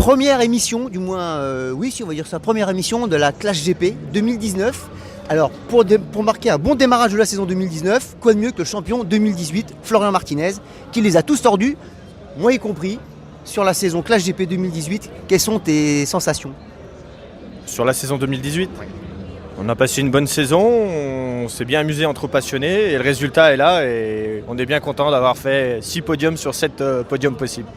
première émission, du moins, oui, si on va dire ça, première émission de la Clash GP 2019. Alors, pour marquer un bon démarrage de la saison 2019, quoi de mieux que le champion 2018, Florian Martinez, qui les a tous tordus, moi y compris, sur la saison Clash GP 2018. Quelles sont tes sensations? Sur la saison 2018, on a passé une bonne saison, on s'est bien amusé entre passionnés et le résultat est là et on est bien content d'avoir fait 6 podiums sur 7 podiums possibles.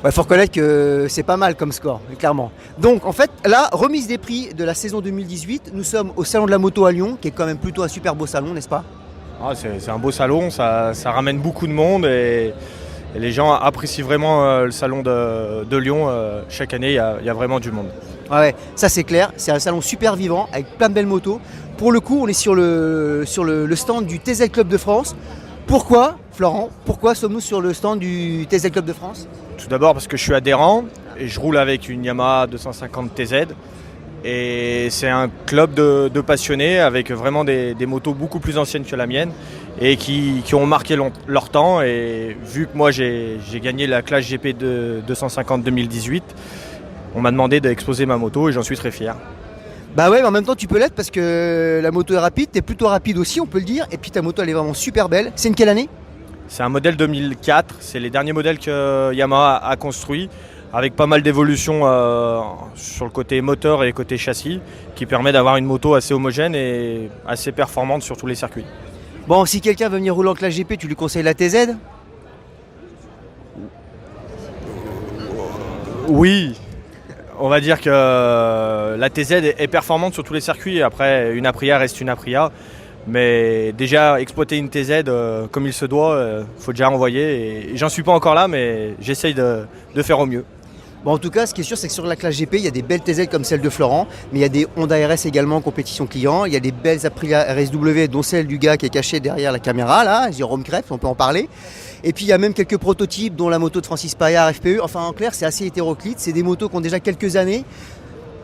Il faut reconnaître que c'est pas mal comme score, clairement. Donc en fait, là, remise des prix de la saison 2018, nous sommes au Salon de la Moto à Lyon, qui est quand même plutôt un super beau salon, n'est-ce pas? C'est un beau salon, ça ramène beaucoup de monde et les gens apprécient vraiment le salon de Lyon. Chaque année, il y a vraiment du monde. Ouais, ça c'est clair, c'est un salon super vivant, avec plein de belles motos. Pour le coup, on est sur le stand du TZ Club de France. Pourquoi, Florent, pourquoi sommes-nous sur le stand du TZ Club de France? Tout d'abord parce que je suis adhérent et je roule avec une Yamaha 250 TZ et c'est un club de passionnés avec vraiment des motos beaucoup plus anciennes que la mienne et qui ont marqué leur temps. Et vu que moi j'ai gagné la Clash GP de 250 2018, on m'a demandé d'exposer ma moto et j'en suis très fier. Bah ouais, mais en même temps tu peux l'être parce que la moto est rapide, t'es plutôt rapide aussi, on peut le dire, et puis ta moto elle est vraiment super belle. C'est une quelle année? C'est un modèle 2004, c'est les derniers modèles que Yamaha a construits, avec pas mal d'évolutions sur le côté moteur et côté châssis, qui permet d'avoir une moto assez homogène et assez performante sur tous les circuits. Bon, si quelqu'un veut venir rouler en Clash GP, tu lui conseilles la TZ? Oui, on va dire que la TZ est performante sur tous les circuits. Après, une Aprilia reste une Aprilia. Mais déjà, exploiter une TZ comme il se doit, faut déjà envoyer. Et j'en suis pas encore là, mais j'essaye de faire au mieux. Bon, en tout cas, ce qui est sûr, c'est que sur la Clash GP, il y a des belles TZ comme celle de Florent, mais il y a des Honda RS également en compétition client. Il y a des belles Aprilia RSW, dont celle du gars qui est caché derrière la caméra, là, Jérôme Crêpe, on peut en parler. Et puis il y a même quelques prototypes, dont la moto de Francis Payard FPE. Enfin, en clair, c'est assez hétéroclite. C'est des motos qui ont déjà quelques années.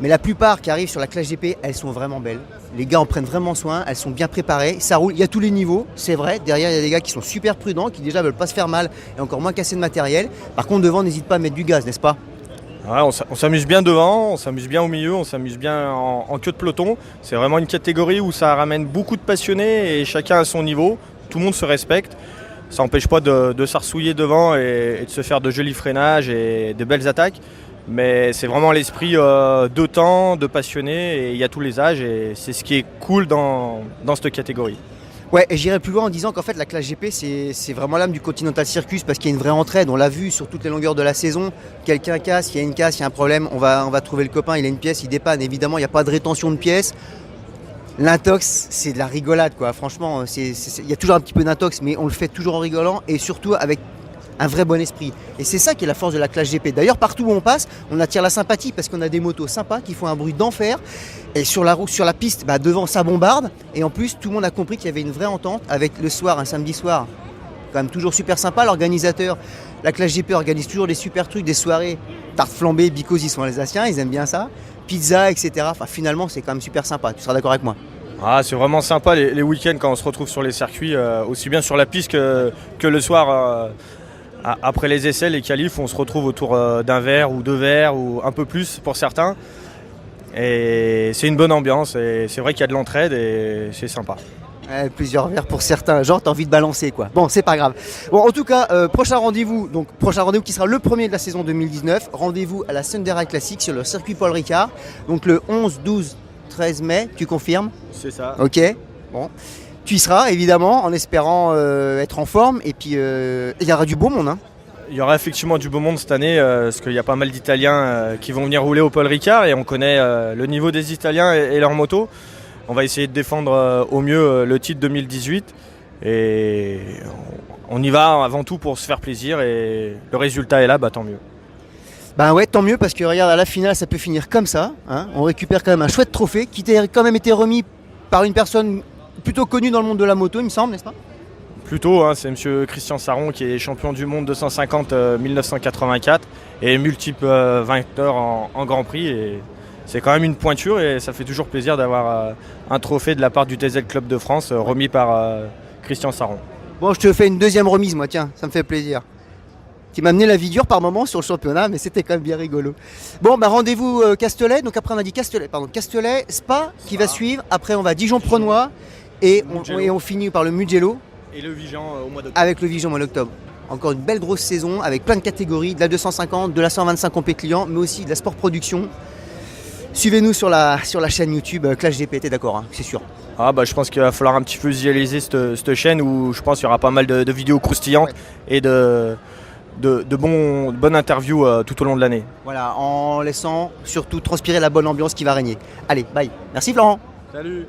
Mais la plupart qui arrivent sur la Clash GP, elles sont vraiment belles. Les gars en prennent vraiment soin, elles sont bien préparées, ça roule, il y a tous les niveaux, c'est vrai. Derrière, il y a des gars qui sont super prudents, qui déjà veulent pas se faire mal et encore moins casser de matériel. Par contre, devant, n'hésite pas à mettre du gaz, n'est-ce pas? Ouais, on s'amuse bien devant, on s'amuse bien au milieu, on s'amuse bien en queue de peloton. C'est vraiment une catégorie où ça ramène beaucoup de passionnés et chacun à son niveau. Tout le monde se respecte. Ça n'empêche pas de s'arsouiller devant et de se faire de jolis freinages et de belles attaques. Mais c'est vraiment l'esprit de temps, de passionnés, et il y a tous les âges, et c'est ce qui est cool dans cette catégorie. Ouais, et j'irai plus loin en disant qu'en fait la Clash GP c'est vraiment l'âme du Continental Circus parce qu'il y a une vraie entraide, on l'a vu sur toutes les longueurs de la saison. Quelqu'un casse, il y a une casse, il y a un problème, on va trouver le copain, il a une pièce, il dépanne. Évidemment, il n'y a pas de rétention de pièces. L'intox, c'est de la rigolade quoi, franchement, il y a toujours un petit peu d'intox, mais on le fait toujours en rigolant et surtout avec un vrai bon esprit. Et c'est ça qui est la force de la Clash GP. D'ailleurs, partout où on passe, on attire la sympathie parce qu'on a des motos sympas qui font un bruit d'enfer. Et sur la route, sur la piste, devant, ça bombarde. Et en plus, tout le monde a compris qu'il y avait une vraie entente avec le soir, un samedi soir. Quand même toujours super sympa. L'organisateur, la Clash GP organise toujours des super trucs, des soirées. Tarte flambée, because ils sont alsaciens, ils aiment bien ça. Pizza, etc. Enfin, finalement, c'est quand même super sympa. Tu seras d'accord avec moi? Ah, c'est vraiment sympa les week-ends quand on se retrouve sur les circuits, aussi bien sur la piste que le soir. Après les essais, les qualifs, on se retrouve autour d'un verre ou 2 verres ou un peu plus pour certains. Et c'est une bonne ambiance et c'est vrai qu'il y a de l'entraide et c'est sympa. Plusieurs verres pour certains, genre t'as envie de balancer quoi. Bon, c'est pas grave. Bon, en tout cas, prochain rendez-vous qui sera le premier de la saison 2019. Rendez-vous à la Sunday Ride Classic sur le circuit Paul Ricard. Donc le 11, 12, 13 mai, tu confirmes? C'est ça. Ok, bon. Tu y seras évidemment en espérant être en forme et puis il y aura du beau monde. Hein. Il y aura effectivement du beau monde cette année parce qu'il y a pas mal d'Italiens qui vont venir rouler au Paul Ricard et on connaît le niveau des Italiens et leurs motos. On va essayer de défendre au mieux le titre 2018 et on y va avant tout pour se faire plaisir et le résultat est là, tant mieux. Ben ouais, tant mieux parce que regarde à la finale ça peut finir comme ça. Hein. On récupère quand même un chouette trophée qui t'a quand même été remis par une personne plutôt connu dans le monde de la moto, il me semble, n'est-ce pas? Plutôt, hein, c'est monsieur Christian Saron qui est champion du monde 250 1984 et multiple vainqueur en Grand Prix. Et c'est quand même une pointure et ça fait toujours plaisir d'avoir un trophée de la part du TZ Club de France remis par Christian Saron. Bon, je te fais une deuxième remise, moi, tiens, ça me fait plaisir. qui m'a amené la vie dure par moment sur le championnat, mais c'était quand même bien rigolo. Bon, bah rendez-vous Castellet. Donc après on a dit Castellet, Spa qui va suivre. Après on va Dijon-Prenois et on finit par le Mugello. Et le Vigan au mois d'octobre. Avec le Vigan au mois d'octobre. Encore une belle grosse saison avec plein de catégories, de la 250, de la 125 compé client, mais aussi de la sport production. Suivez-nous sur la chaîne YouTube Clash GP, t'es d'accord, hein, c'est sûr. Ah bah je pense qu'il va falloir un petit peu visualiser cette chaîne où je pense qu'il y aura pas mal de vidéos croustillantes et de bonnes interviews tout au long de l'année. Voilà, en laissant surtout transpirer la bonne ambiance qui va régner. Allez, bye. Merci Florent. Salut.